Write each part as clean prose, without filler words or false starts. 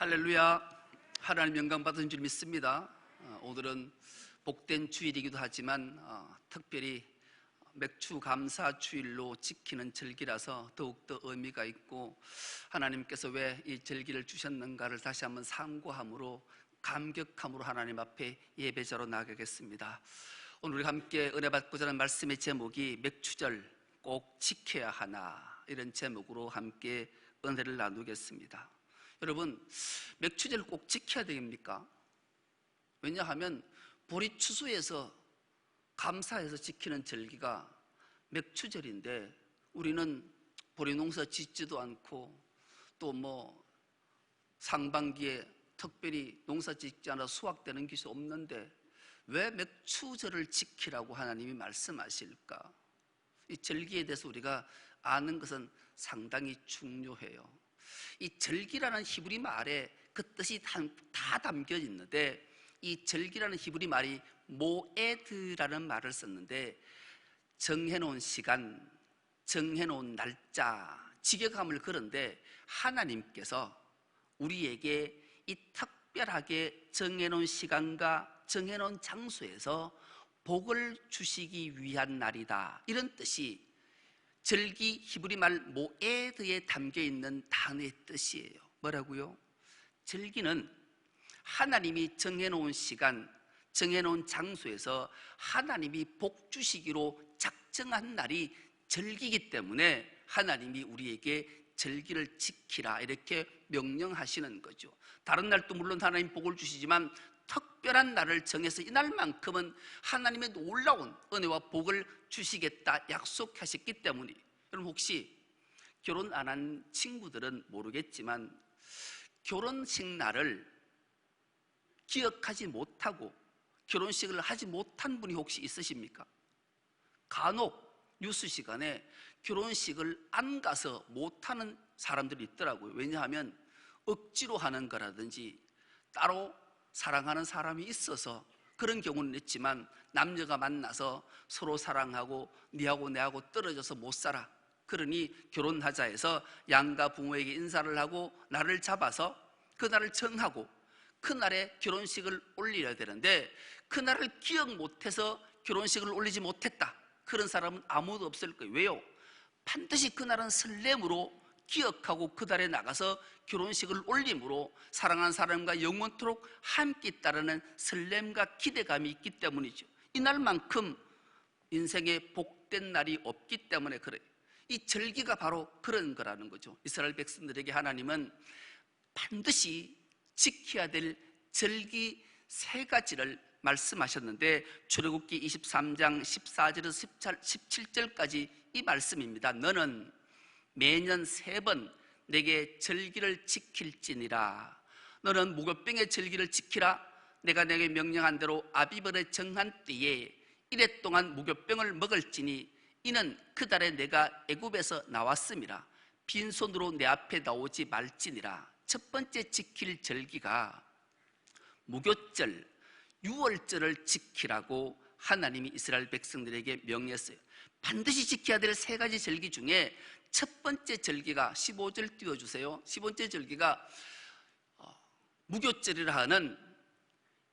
할렐루야. 하나님 영광 받은 줄 믿습니다. 오늘은 복된 주일이기도 하지만 특별히 맥주 감사 주일로 지키는 절기라서 더욱더 의미가 있고, 하나님께서 왜 이 절기를 주셨는가를 다시 한번 상고함으로 감격함으로 하나님 앞에 예배자로 나가겠습니다. 오늘 우리 함께 은혜 받고자 하는 말씀의 제목이 맥주절 꼭 지켜야 하나, 이런 제목으로 함께 은혜를 나누겠습니다. 여러분, 맥주절 꼭 지켜야 됩니까? 왜냐하면 보리 추수에서 감사해서 지키는 절기가 맥주절인데, 우리는 보리 농사 짓지도 않고 또 상반기에 특별히 농사 짓지 않아 수확되는 것이 없는데 왜 맥주절을 지키라고 하나님이 말씀하실까? 이 절기에 대해서 우리가 아는 것은 상당히 중요해요. 이 절기라는 히브리 말에 그 뜻이 다 담겨 있는데, 이 절기라는 히브리 말이 모에드라는 말을 썼는데, 정해놓은 시간, 정해놓은 날짜, 직역함을 그런데 하나님께서 우리에게 이 특별하게 정해놓은 시간과 정해놓은 장소에서 복을 주시기 위한 날이다, 이런 뜻이 절기 히브리 말 모에드에 담겨있는 단어의 뜻이에요. 뭐라고요? 절기는 하나님이 정해놓은 시간, 정해놓은 장소에서 하나님이 복 주시기로 작정한 날이 절기이기 때문에 하나님이 우리에게 절기를 지키라, 이렇게 명령하시는 거죠. 다른 날도 물론 하나님 복을 주시지만 특별한 날을 정해서 이 날만큼은 하나님의 놀라운 은혜와 복을 주시겠다 약속하셨기 때문이에요. 여러분, 혹시 결혼 안 한 친구들은 모르겠지만 결혼식 날을 기억하지 못하고 결혼식을 하지 못한 분이 혹시 있으십니까? 간혹 뉴스 시간에 결혼식을 안 가서 못하는 사람들이 있더라고요. 왜냐하면 억지로 하는 거라든지 따로 사랑하는 사람이 있어서 그런 경우는 있지만, 남녀가 만나서 서로 사랑하고 니하고 내하고 떨어져서 못 살아, 그러니 결혼하자 해서 양가 부모에게 인사를 하고 날을 잡아서 그날을 정하고 그날에 결혼식을 올려야 되는데, 그날을 기억 못해서 결혼식을 올리지 못했다, 그런 사람은 아무도 없을 거예요. 왜요? 반드시 그날은 설렘으로 기억하고 그날에 나가서 결혼식을 올림으로 사랑하는 사람과 영원토록 함께 있다라는 설렘과 기대감이 있기 때문이죠. 이날만큼 인생에 복된 날이 없기 때문에 그래요. 이 절기가 바로 그런 거라는 거죠. 이스라엘 백성들에게 하나님은 반드시 지켜야 될 절기 3가지를 말씀하셨는데, 출애굽기 23장 14절에서 17절까지 이 말씀입니다. 너는 매년 3번 내게 절기를 지킬지니라. 너는 무교병의 절기를 지키라. 내가 내게 명령한 대로 아비벌의 정한 때에 이래 동안 무교병을 먹을지니 이는 그 달에 내가 애굽에서 나왔음이라. 빈손으로 내 앞에 나오지 말지니라. 첫 번째 지킬 절기가 무교절, 유월절을 지키라고 하나님이 이스라엘 백성들에게 명했어요. 반드시 지켜야 될 3가지 절기 중에 첫 번째 절기가, 15절 띄워주세요. 15번째 절기가 무교절이라 하는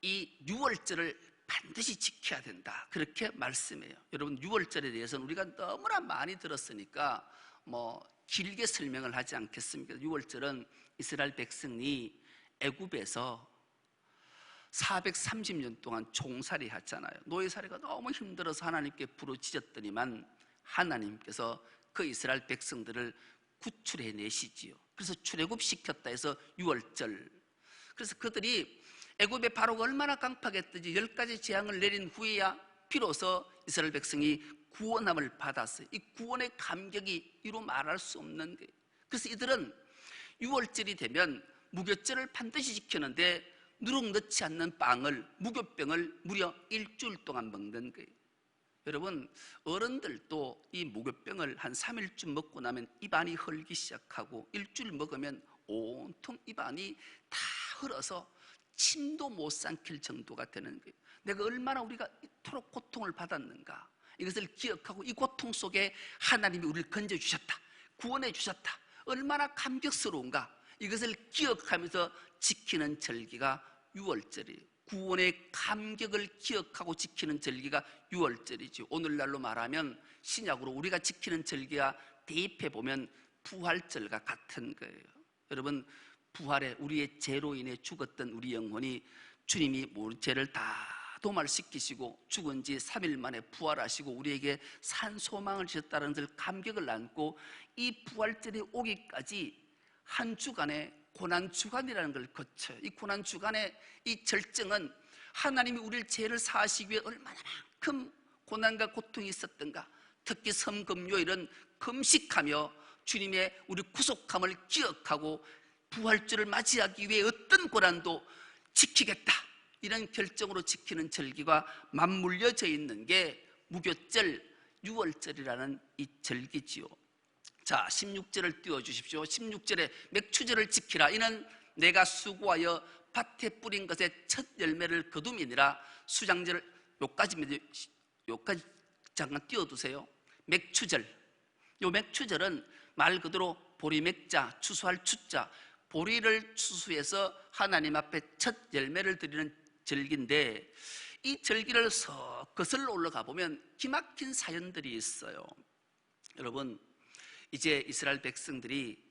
이 유월절을 반드시 지켜야 된다, 그렇게 말씀해요. 여러분, 유월절에 대해서는 우리가 너무나 많이 들었으니까 길게 설명을 하지 않겠습니다. 유월절은 이스라엘 백성이 애굽에서 430년 동안 종살이 했잖아요. 노예살이가 너무 힘들어서 하나님께 부르짖었더니만 하나님께서 그 이스라엘 백성들을 구출해 내시지요. 그래서 출애굽시켰다 해서 유월절. 그래서 그들이 애굽의 바로가 얼마나 강팍했든지 10가지 재앙을 내린 후에야 비로소 이스라엘 백성이 구원함을 받았어요. 이 구원의 감격이 이루 말할 수 없는 거예요. 그래서 이들은 유월절이 되면 무교절을 반드시 지키는데 누룩 넣지 않는 빵을, 무교병을 무려 일주일 동안 먹는 거예요. 여러분, 어른들도 이 무교병을 한 3일쯤 먹고 나면 입안이 헐기 시작하고 일주일 먹으면 온통 입안이 다 헐어서 침도 못 삼킬 정도가 되는 거예요. 내가 얼마나 우리가 이토록 고통을 받았는가, 이것을 기억하고 이 고통 속에 하나님이 우리를 건져주셨다, 구원해 주셨다, 얼마나 감격스러운가, 이것을 기억하면서 지키는 절기가 유월절이에요. 구원의 감격을 기억하고 지키는 절기가 유월절이죠. 오늘날로 말하면 신약으로 우리가 지키는 절기가 대입해 보면 부활절과 같은 거예요. 여러분, 부활에 우리의 죄로 인해 죽었던 우리 영혼이 주님이 우리 죄를 다 도말시키시고 죽은 지 3일 만에 부활하시고 우리에게 산 소망을 주셨다는 걸 감격을 안고 이 부활절이 오기까지 한 주간의 고난주간이라는 걸 거쳐요. 이 고난주간의 이 절정은 하나님이 우리를 죄를 사하시기 위해 얼마나만큼 고난과 고통이 있었던가. 특히 섬금요일은 금식하며 주님의 우리 구속함을 기억하고 부활주를 맞이하기 위해 어떤 고난도 지키겠다, 이런 결정으로 지키는 절기가 맞물려져 있는 게 무교절, 유월절이라는 이 절기지요. 자, 16절을 띄워주십시오. 16절에 맥추절을 지키라. 이는 내가 수고하여 밭에 뿌린 것의 첫 열매를 거둠이니라. 수장절 요까지 잠깐 띄워두세요. 맥추절. 요 맥추절은 말 그대로 보리맥자, 추수할 추자, 보리를 추수해서 하나님 앞에 첫 열매를 드리는 절기인데, 이 절기를 서 거슬러 올라가 보면 기막힌 사연들이 있어요. 여러분, 이제 이스라엘 백성들이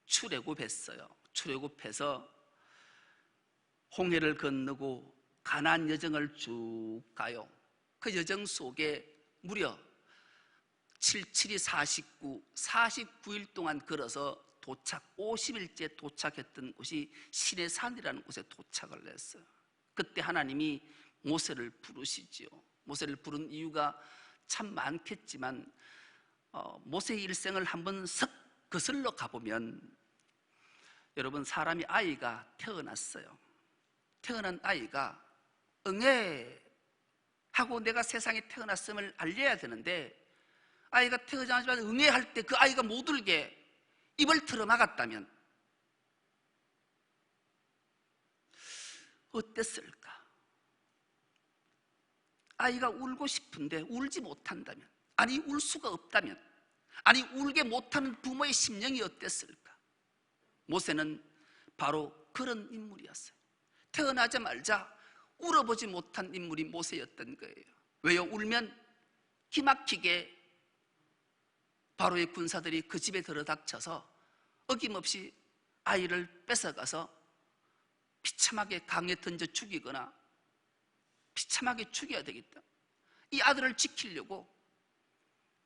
출애굽했어요. 출애굽해서 홍해를 건너고 가나안 여정을 쭉 가요. 그 여정 속에 무려 77이 49일 동안 걸어서 50일째 도착했던 곳이 시내산이라는 곳에 도착을 했어요. 그때 하나님이 모세를 부르시지요. 모세를 부른 이유가 참 많겠지만 모세의 일생을 한번 석 거슬러 가보면, 여러분, 사람이 아이가 태어났어요. 태어난 아이가 응애 하고 내가 세상에 태어났음을 알려야 되는데, 아이가 태어나자마자 응애할 때 그 아이가 못 울게 입을 틀어막았다면 어땠을까? 아이가 울고 싶은데 울지 못한다면, 아니 울 수가 없다면, 아니 울게 못하는 부모의 심령이 어땠을까? 모세는 바로 그런 인물이었어요. 태어나자마자 울어보지 못한 인물이 모세였던 거예요. 왜요? 울면 기막히게 바로의 군사들이 그 집에 들어닥쳐서 어김없이 아이를 뺏어가서 비참하게 강에 던져 죽이거나 비참하게 죽여야 되겠다. 이 아들을 지키려고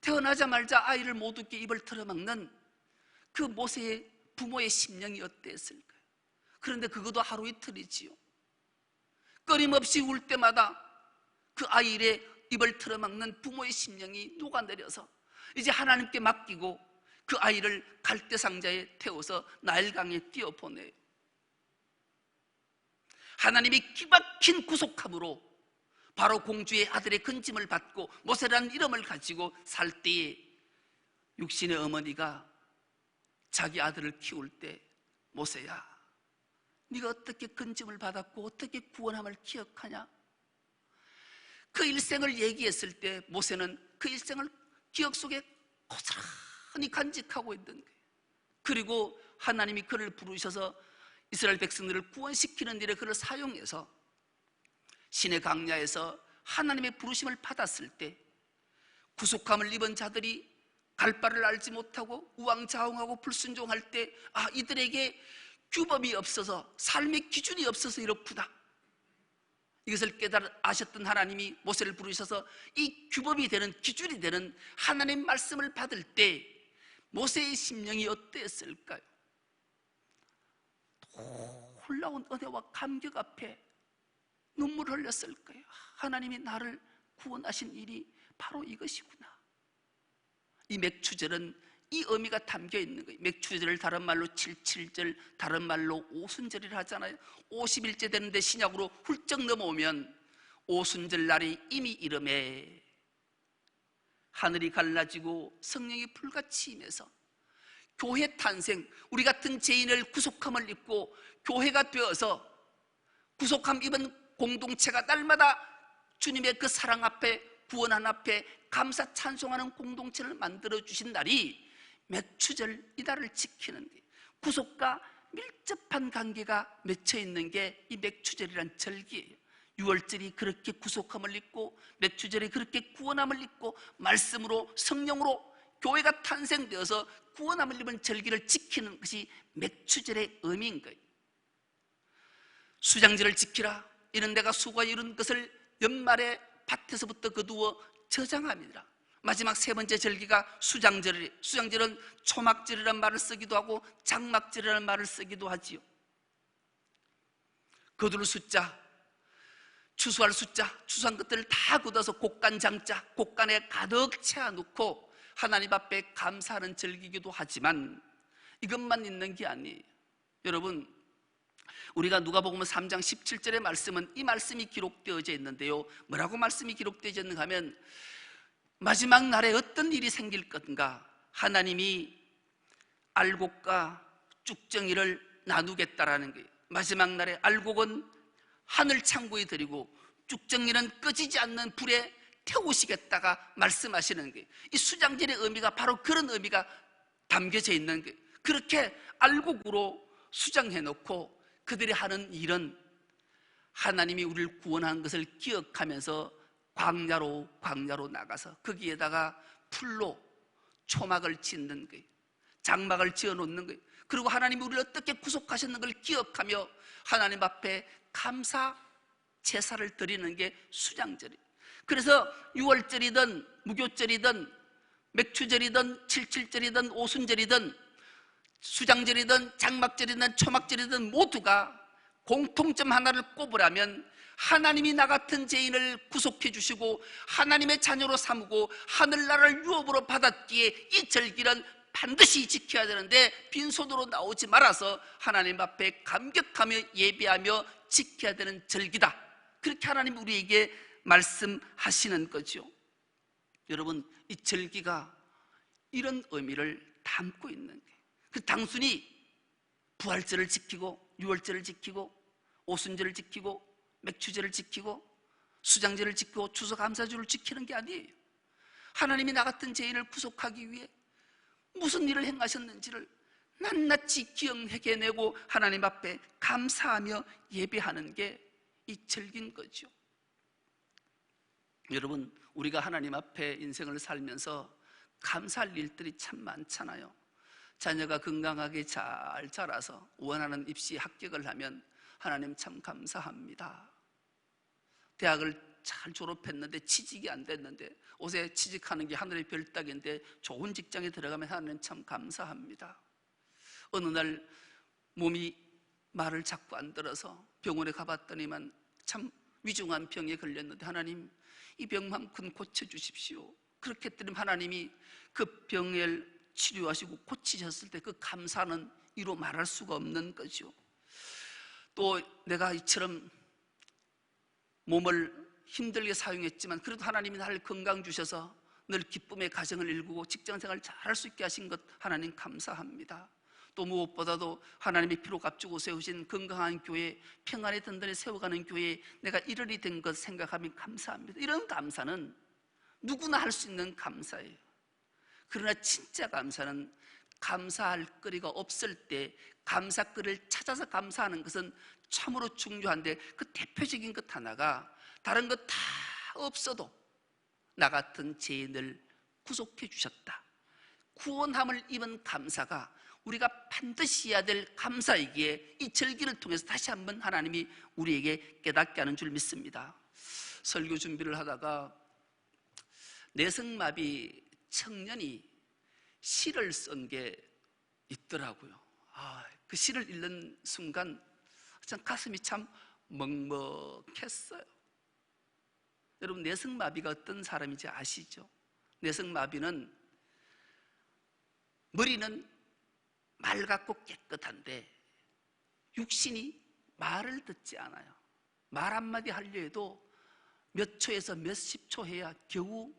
태어나자마자 아이를 못 웃게 입을 틀어막는 그 모세의 부모의 심령이 어땠을까요? 그런데 그것도 하루 이틀이지요. 끊임없이 울 때마다 그 아이의 입을 틀어막는 부모의 심령이 녹아내려서 이제 하나님께 맡기고 그 아이를 갈대상자에 태워서 나일강에 띄어보내요. 하나님이 기막힌 구속함으로 바로 공주의 아들의 근짐을 받고 모세라는 이름을 가지고 살 때에 육신의 어머니가 자기 아들을 키울 때, 모세야, 네가 어떻게 근짐을 받았고 어떻게 구원함을 기억하냐? 그 일생을 얘기했을 때 모세는 그 일생을 기억 속에 고스란히 간직하고 있던 거예요. 그리고 하나님이 그를 부르셔서 이스라엘 백성들을 구원시키는 일에 그를 사용해서 신의 광야에서 하나님의 부르심을 받았을 때 구속함을 입은 자들이 갈 바를 알지 못하고 우왕좌왕하고 불순종할 때, 이들에게 규범이 없어서, 삶의 기준이 없어서 이렇구나, 이것을 아셨던 하나님이 모세를 부르셔서 이 규범이 되는, 기준이 되는 하나님의 말씀을 받을 때 모세의 심령이 어땠을까요? 놀라운 은혜와 감격 앞에 눈물을 흘렸을 거예요. 하나님이 나를 구원하신 일이 바로 이것이구나. 이 맥추절은 이 의미가 담겨 있는 거예요. 맥추절을 다른 말로 77절, 다른 말로 오순절이라 하잖아요. 50일째 되는데 신약으로 훌쩍 넘어오면 오순절 날이 이미 이름에 하늘이 갈라지고 성령이 불같이 임해서 교회 탄생, 우리 같은 죄인을 구속함을 입고 교회가 되어서 구속함 입은 공동체가 날마다 주님의 그 사랑 앞에, 구원한 앞에 감사 찬송하는 공동체를 만들어주신 날이 맥추절, 이날을 지키는 데 구속과 밀접한 관계가 맺혀 있는 게 이 맥추절이란 절기예요. 유월절이 그렇게 구속함을 입고 맥추절이 그렇게 구원함을 입고 말씀으로 성령으로 교회가 탄생되어서 구원함을 입은 절기를 지키는 것이 맥추절의 의미인 거예요. 수장절을 지키라. 이는 내가 수고하여 이룬 것을 연말에 밭에서부터 거두어 저장함이라. 마지막 세 번째 절기가 수장절이에요. 수장절은 초막절이라는 말을 쓰기도 하고 장막절이라는 말을 쓰기도 하지요. 거둘 숫자, 추수할 숫자, 추수한 것들을 다 걷어서 곡간장자, 곡간에 가득 채워놓고 하나님 앞에 감사하는 절기이기도 하지만 이것만 있는 게 아니에요. 여러분, 우리가 누가복음 3장 17절의 말씀은 이 말씀이 기록되어져 있는데요, 뭐라고 말씀이 기록되어져 있는가 하면 마지막 날에 어떤 일이 생길 것인가, 하나님이 알곡과 쭉정이를 나누겠다라는 거예요. 마지막 날에 알곡은 하늘 창고에 드리고 쭉정이는 꺼지지 않는 불에 태우시겠다가 말씀하시는 거예요. 이 수장절의 의미가 바로 그런 의미가 담겨져 있는 거예요. 그렇게 알곡으로 수장해놓고 그들이 하는 일은 하나님이 우리를 구원한 것을 기억하면서 광야로 나가서 거기에다가 풀로 초막을 짓는 거예요. 장막을 지어놓는 거예요. 그리고 하나님이 우리를 어떻게 구속하셨는 걸 기억하며 하나님 앞에 감사 제사를 드리는 게 수장절이에요. 그래서 유월절이든 무교절이든 맥추절이든 칠칠절이든 오순절이든 수장절이든 장막절이든 초막절이든 모두가 공통점 하나를 꼽으라면 하나님이 나 같은 죄인을 구속해 주시고 하나님의 자녀로 삼고 하늘나라를 유업으로 받았기에 이 절기는 반드시 지켜야 되는데 빈손으로 나오지 말아서 하나님 앞에 감격하며 예배하며 지켜야 되는 절기다. 그렇게 하나님 우리에게 말씀하시는 거죠. 여러분, 이 절기가 이런 의미를 담고 있는 거예요. 그 단순히 부활절을 지키고 유월절을 지키고 오순절을 지키고 맥추절을 지키고 수장절을 지키고 추수감사주를 지키는 게 아니에요. 하나님이 나 같은 죄인을 구속하기 위해 무슨 일을 행하셨는지를 낱낱이 기억해내고 하나님 앞에 감사하며 예배하는 게 이 절기인 거죠. 여러분, 우리가 하나님 앞에 인생을 살면서 감사할 일들이 참 많잖아요. 자녀가 건강하게 잘 자라서 원하는 입시 합격을 하면 하나님 참 감사합니다. 대학을 잘 졸업했는데 취직이 안 됐는데 옷에 취직하는 게 하늘의 별 따기인데 좋은 직장에 들어가면 하나님 참 감사합니다. 어느 날 몸이 말을 자꾸 안 들어서 병원에 가봤더니만 참 위중한 병에 걸렸는데 하나님 이 병만큼 고쳐주십시오. 그렇게 했더니 하나님이 그 병을 치료하시고 고치셨을 때 그 감사는 이로 말할 수가 없는 거죠. 또 내가 이처럼 몸을 힘들게 사용했지만 그래도 하나님이 나를 건강 주셔서 늘 기쁨의 가정을 일구고 직장생활 잘할 수 있게 하신 것 하나님 감사합니다. 또 무엇보다도 하나님의 피로 값주고 세우신 건강한 교회, 평안의 든든히 세워가는 교회에 내가 이르리 된 것 생각하면 감사합니다. 이런 감사는 누구나 할 수 있는 감사예요. 그러나 진짜 감사는 감사할 거리가 없을 때 감사거리를 찾아서 감사하는 것은 참으로 중요한데 그 대표적인 것 하나가 다른 것 다 없어도 나 같은 죄인을 구속해 주셨다. 구원함을 입은 감사가 우리가 반드시 해야 될 감사이기에 이 절기를 통해서 다시 한번 하나님이 우리에게 깨닫게 하는 줄 믿습니다. 설교 준비를 하다가 내성마비 청년이 시를 쓴 게 있더라고요. 그 시를 읽는 순간 참 가슴이 참 먹먹했어요. 여러분, 내성마비가 어떤 사람인지 아시죠? 내성마비는 머리는 맑고 깨끗한데 육신이 말을 듣지 않아요. 말 한마디 하려 해도 몇 초에서 몇십 초 해야 겨우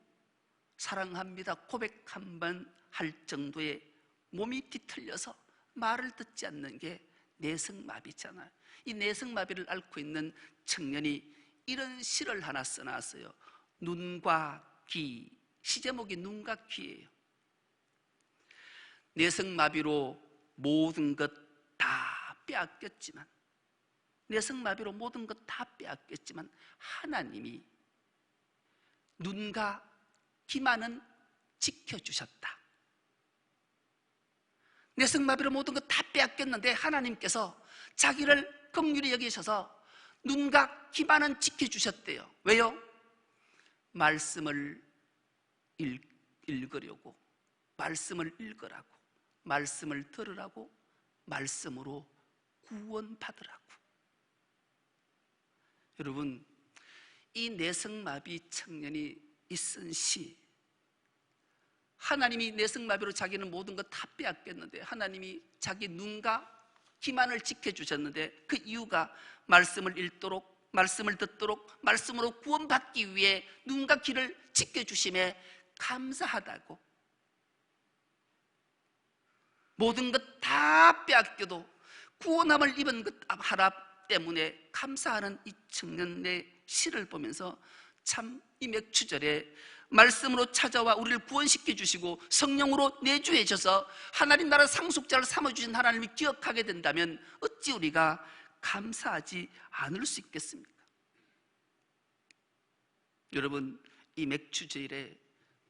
사랑합니다 고백 한 번 할 정도의 몸이 뒤틀려서 말을 듣지 않는 게 내성마비잖아요. 이 내성마비를 앓고 있는 청년이 이런 시를 하나 써놨어요. 눈과 귀, 시 제목이 눈과 귀예요. 내성마비로 모든 것 다 빼앗겼지만, 내성마비로 모든 것 다 빼앗겼지만 하나님이 눈과 귀만은 지켜주셨다. 내성마비로 모든 것 다 빼앗겼는데 하나님께서 자기를 긍휼히 여기셔서 눈과 귀만은 지켜주셨대요. 왜요? 말씀을 읽으려고, 말씀을 읽으라고, 말씀을 들으라고, 말씀으로 구원받으라고. 여러분, 이 내성마비 청년이 쓴 시, 하나님이 내성마비로 자기는 모든 것 다 빼앗겼는데 하나님이 자기 눈과 귀만을 지켜주셨는데, 그 이유가 말씀을 읽도록, 말씀을 듣도록, 말씀으로 구원받기 위해 눈과 귀를 지켜주심에 감사하다고. 모든 것 다 빼앗겨도 구원함을 입은 것 하나 때문에 감사하는 이 청년의 시를 보면서 참 이 맥추절에 말씀으로 찾아와 우리를 구원시켜 주시고 성령으로 내주해 줘서 하나님 나라 상속자를 삼아주신 하나님을 기억하게 된다면 어찌 우리가 감사하지 않을 수 있겠습니까? 여러분, 이 맥추절에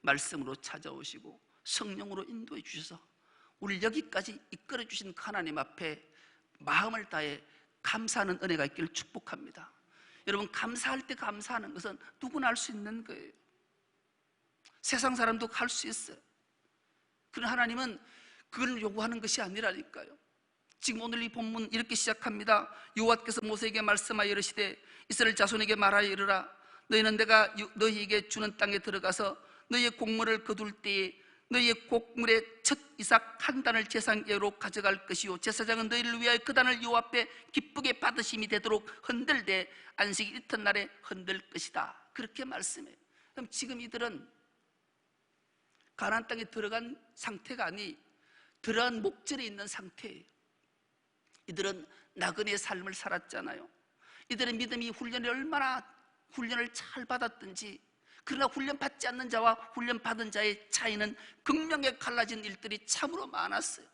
말씀으로 찾아오시고 성령으로 인도해 주셔서 우리를 여기까지 이끌어 주신 하나님 앞에 마음을 다해 감사하는 은혜가 있기를 축복합니다. 여러분, 감사할 때 감사하는 것은 누구나 할 수 있는 거예요. 세상 사람도 할 수 있어요. 그러나 하나님은 그걸 요구하는 것이 아니라니까요. 지금 오늘 이 본문 이렇게 시작합니다. 여호와께서 모세에게 말씀하여 이르시되 이스라엘 자손에게 말하여 이르라. 너희는 내가 너희에게 주는 땅에 들어가서 너희의 곡물을 거둘 때에 너희의 곡물의 첫 이삭 한 단을 제사예로 가져갈 것이요 제사장은 너희를 위하여 그 단을 여호와 앞에 기쁘게 받으심이 되도록 흔들되 안식 이튿날에 흔들 것이다. 그렇게 말씀해요. 그럼 지금 이들은 가나안 땅에 들어간 상태가 아니 들어간 목전에 있는 상태예요. 이들은 나그네의 삶을 살았잖아요. 이들의 믿음이 얼마나 훈련을 잘 받았든지, 그러나 훈련 받지 않는 자와 훈련 받은 자의 차이는 극명하게 갈라진 일들이 참으로 많았어요.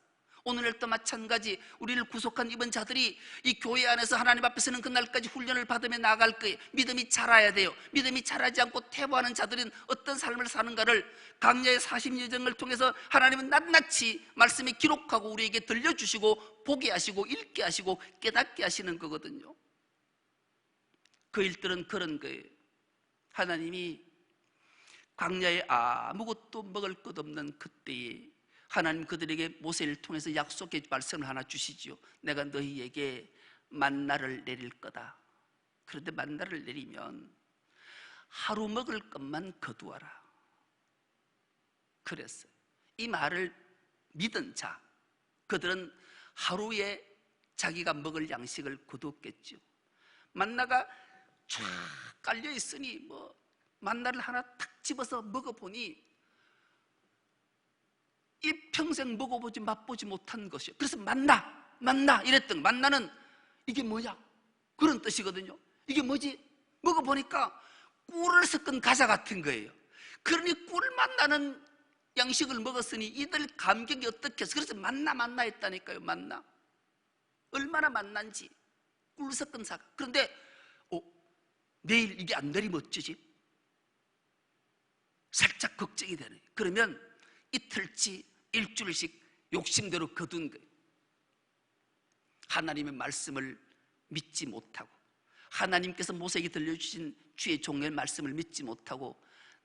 오늘날도 마찬가지 우리를 구속한 이번 자들이 이 교회 안에서 하나님 앞에서는 그날까지 훈련을 받으며 나아갈 거예요. 믿음이 자라야 돼요. 믿음이 자라지 않고 퇴보하는 자들은 어떤 삶을 사는가를 강야의 40여정을 통해서 하나님은 낱낱이 말씀에 기록하고 우리에게 들려주시고 보게 하시고 읽게 하시고 깨닫게 하시는 거거든요. 그 일들은 그런 거예요. 하나님이 광야에 아무것도 먹을 것 없는 그때에 하나님 그들에게 모세를 통해서 약속의 말씀을 하나 주시지요. 내가 너희에게 만나를 내릴 거다. 그런데 만나를 내리면 하루 먹을 것만 거두어라. 그랬어요. 이 말을 믿은 자, 그들은 하루에 자기가 먹을 양식을 거두었겠죠. 만나가 쫙 깔려 있으니 만나를 하나 탁 집어서 먹어보니 이 평생 먹어보지 맛보지 못한 것이에요. 그래서 만나 이랬던, 만나는 이게 뭐냐 그런 뜻이거든요. 이게 뭐지? 먹어보니까 꿀을 섞은 과자 같은 거예요. 그러니 꿀 만나는 양식을 먹었으니 이들 감격이 어떻겠어. 그래서 만나 했다니까요. 만나 얼마나 만난지, 꿀 섞은 사과. 그런데 내일 이게 안 내리면 어쩌지? 살짝 걱정이 되네. 그러면 이틀치 일주일씩 욕심대로 거둔 거예요. 하나님의 말씀을 믿지 못하고, 하나님께서 모세에게 들려주신 주의 종의 말씀을 믿지 못하고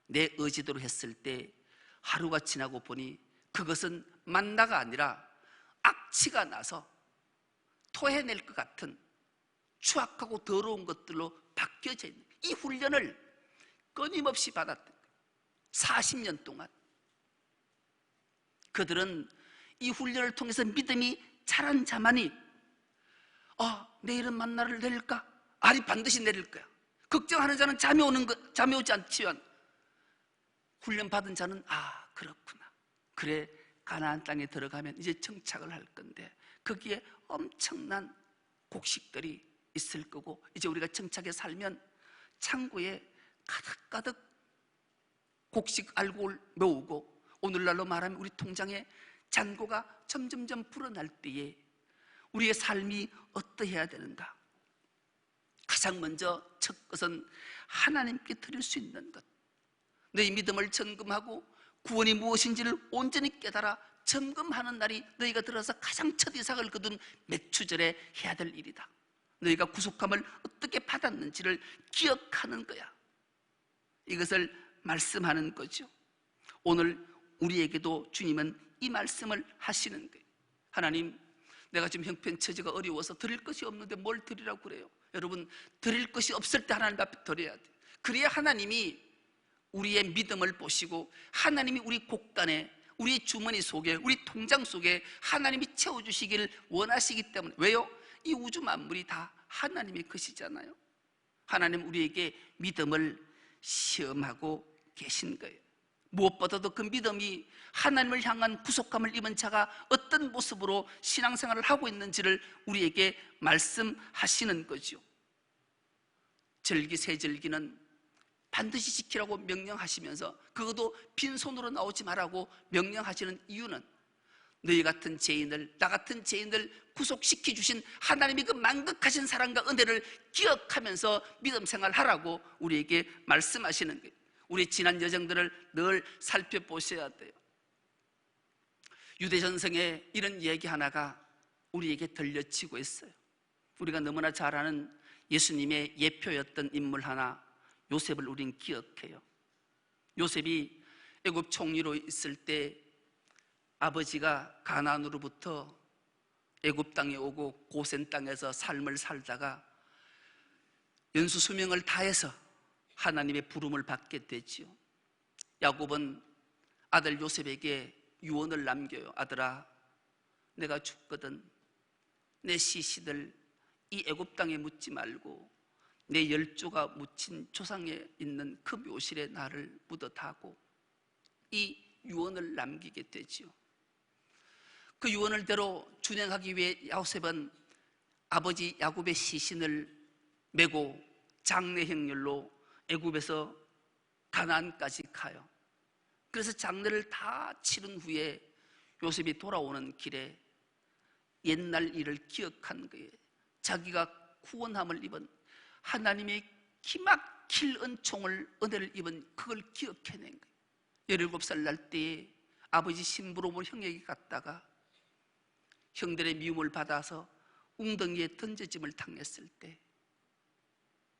내 의지대로 했을 때 하루가 지나고 보니 그것은 만나가 아니라 악취가 나서 토해낼 것 같은 추악하고 더러운 것들로 바뀌어져 있는, 이 훈련을 끊임없이 받았던 거예요. 40년 동안 그들은 이 훈련을 통해서 믿음이 자란 자만이 내일은 만나를 내릴까? 아니, 반드시 내릴 거야. 걱정하는 자는 잠이 오지 않지만 훈련 받은 자는 그렇구나. 그래, 가나안 땅에 들어가면 이제 정착을 할 건데 거기에 엄청난 곡식들이 있을 거고, 이제 우리가 정착해 살면 창고에 가득가득 곡식 알곡을 모으고, 오늘날로 말하면 우리 통장에 잔고가 점점점 불어날 때에 우리의 삶이 어떠해야 되는가? 가장 먼저 첫 것은 하나님께 드릴 수 있는 것, 너희 믿음을 점검하고 구원이 무엇인지를 온전히 깨달아 점검하는 날이 너희가 들어서 가장 첫 이삭을 거둔 맥추절에 해야 될 일이다. 너희가 구속함을 어떻게 받았는지를 기억하는 거야. 이것을 말씀하는 거죠. 오늘 우리에게도 주님은 이 말씀을 하시는 거예요. 하나님, 내가 지금 형편처지가 어려워서 드릴 것이 없는데 뭘 드리라고 그래요? 여러분, 드릴 것이 없을 때 하나님 앞에 드려야 돼요. 그래야 하나님이 우리의 믿음을 보시고 하나님이 우리 곳간에, 우리 주머니 속에, 우리 통장 속에 하나님이 채워주시기를 원하시기 때문에. 왜요? 이 우주 만물이 다 하나님의 것이잖아요. 하나님 우리에게 믿음을 시험하고 계신 거예요. 무엇보다도 그 믿음이 하나님을 향한 구속함을 입은 자가 어떤 모습으로 신앙생활을 하고 있는지를 우리에게 말씀하시는 거죠. 절기, 세절기는 반드시 지키라고 명령하시면서 그것도 빈손으로 나오지 말라고 명령하시는 이유는 너희 같은 죄인을, 나 같은 죄인을 구속시켜 주신 하나님의 그 만극하신 사랑과 은혜를 기억하면서 믿음 생활하라고 우리에게 말씀하시는 거예요. 우리 지난 여정들을 늘 살펴보셔야 돼요. 유대전성에 이런 얘기 하나가 우리에게 들려치고 있어요. 우리가 너무나 잘 아는 예수님의 예표였던 인물 하나, 요셉을 우린 기억해요. 요셉이 애굽 총리로 있을 때 아버지가 가나안으로부터 애굽 땅에 오고 고센 땅에서 삶을 살다가 연수수명을 다해서 하나님의 부름을 받게 되지요. 야곱은 아들 요셉에게 유언을 남겨요. 아들아, 내가 죽거든 내 시신을 이 애굽 땅에 묻지 말고 내 열조가 묻힌 조상에 있는 그 묘실에 나를 묻어다고 이 유언을 남기게 되지요. 그 유언을대로 준행하기 위해 요셉은 아버지 야곱의 시신을 메고 장례 행렬로 애굽에서 가나안까지 가요. 그래서 장례를 다 치른 후에 요셉이 돌아오는 길에 옛날 일을 기억한 거예요. 자기가 구원함을 입은 하나님의 기막힐 은혜를 입은 그걸 기억해낸 거예요. 17살 날 때에 아버지 심부름으로 형에게 갔다가 형들의 미움을 받아서 웅덩이에 던져짐을 당했을 때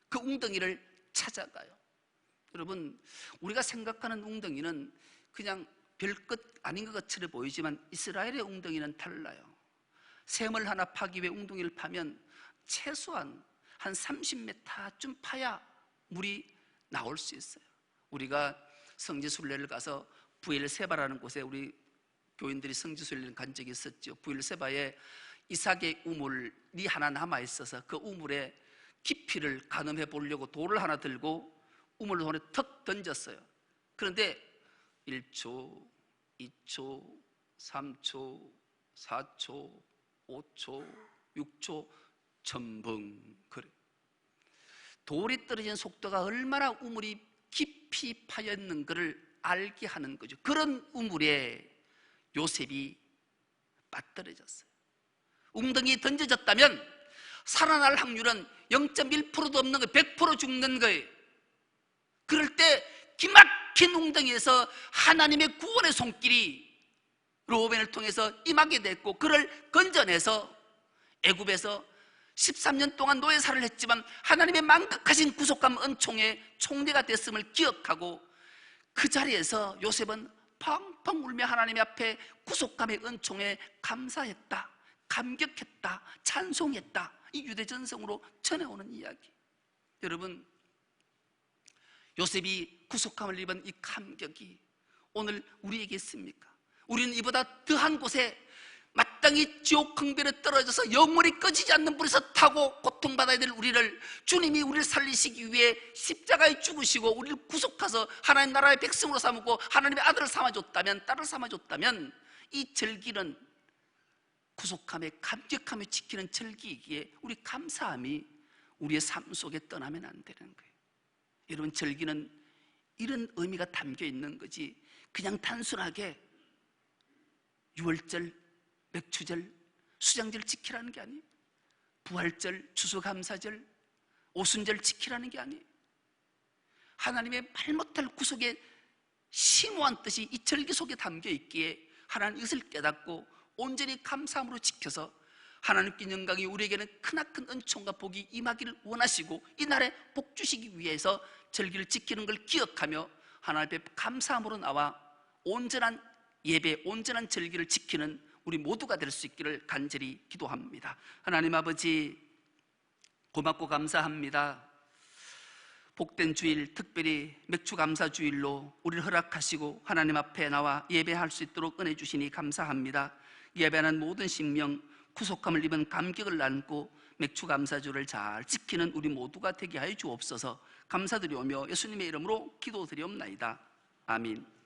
그 웅덩이를 찾아가요. 여러분, 우리가 생각하는 웅덩이는 그냥 별것 아닌 것 같이 보이지만 이스라엘의 웅덩이는 달라요. 샘을 하나 파기 위해 웅덩이를 파면 최소한 한 30m쯤 파야 물이 나올 수 있어요. 우리가 성지순례를 가서 부엘세바라는 곳에 우리 교인들이 성지순례를 간 적이 있었죠. 부엘세바에 이삭의 우물이 하나 남아 있어서 그 우물에 깊이를 가늠해 보려고 돌을 하나 들고 우물 손에 턱 던졌어요. 그런데 1초, 2초, 3초, 4초, 5초, 6초, 첨벙 그래. 돌이 떨어진 속도가 얼마나 우물이 깊이 파였는 것을 알게 하는 거죠. 그런 우물에 요셉이 빠뜨려졌어요. 웅덩이에 던져졌다면 살아날 확률은 0.1%도 없는 거예요. 100% 죽는 거예요. 그럴 때 기막힌 웅덩이에서 하나님의 구원의 손길이 르우벤을 통해서 임하게 됐고 그를 건져내서 애굽에서 13년 동안 노예살을 했지만 하나님의 만극하신 구속감 은총의 총리가 됐음을 기억하고 그 자리에서 요셉은 펑펑 울며 하나님 앞에 구속감의 은총에 감사했다, 감격했다, 찬송했다. 이 유대전성으로 전해오는 이야기. 여러분, 요셉이 구속함을 입은 이 감격이 오늘 우리에게 있습니까? 우리는 이보다 더한 곳에 마땅히 지옥坑배로 떨어져서 영원히 꺼지지 않는 불에서 타고 고통받아야 될 우리를 주님이 우리를 살리시기 위해 십자가에 죽으시고 우리를 구속해서 하나님 나라의 백성으로 삼고 하나님의 아들을 삼아줬다면, 딸을 삼아줬다면 이 절기는 구속함에 감격하며 지키는 절기이기에 우리 감사함이 우리의 삶 속에 떠나면 안 되는 거예요. 여러분, 절기는 이런 의미가 담겨 있는 거지 그냥 단순하게 6월절, 맥추절, 수장절 지키라는 게 아니에요. 부활절, 추수감사절, 오순절 지키라는 게 아니에요. 하나님의 말 못할 구속의 심오한 뜻이 이 절기 속에 담겨 있기에 하나님 이것을 깨닫고 온전히 감사함으로 지켜서 하나님께 영광이 우리에게는 크나큰 은총과 복이 임하기를 원하시고 이 날에 복 주시기 위해서 절기를 지키는 걸 기억하며 하나님 앞에 감사함으로 나와 온전한 예배, 온전한 절기를 지키는 우리 모두가 될 수 있기를 간절히 기도합니다. 하나님 아버지, 고맙고 감사합니다. 복된 주일, 특별히 맥주감사주일로 우리를 허락하시고 하나님 앞에 나와 예배할 수 있도록 은혜 주시니 감사합니다. 예배하는 모든 심령, 구속함을 입은 감격을 안고 맥주감사주를 잘 지키는 우리 모두가 되게 하여 주옵소서. 감사드리오며 예수님의 이름으로 기도드리옵나이다. 아멘.